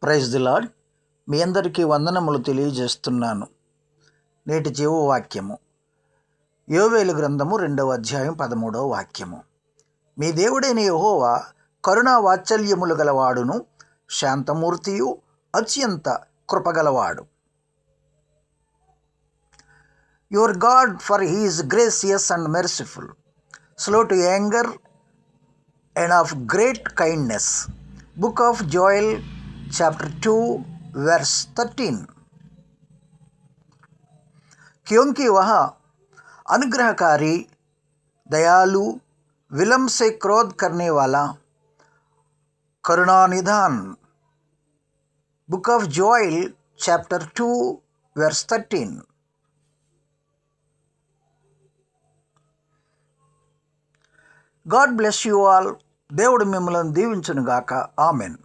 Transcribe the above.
Praise the lord. మీ అందరికీ వందనములు తెలియజేస్తున్నాను. నేటి జీవవాక్యము యోవేలు గ్రంథము 2వ అధ్యాయం 13వ వాక్యము. మీ దేవుడైన యెహోవా కరుణా వాత్సల్యములు గలవాడును, శాంతమూర్తియు, అత్యంత కృపగలవాడు. Your God, for he is gracious and merciful, slow to anger and of great kindness. Book of Joel chapter 2 verse 13. क्योंकि वह अनुग्रहकारी, दयालु, विलंब से क्रोध करने वाला, करुणानिधान. Book of Joel chapter 2 verse 13. God bless you all. దేవుడు మిమ్మల్ని దీవించునుగాక. ఆమెన్.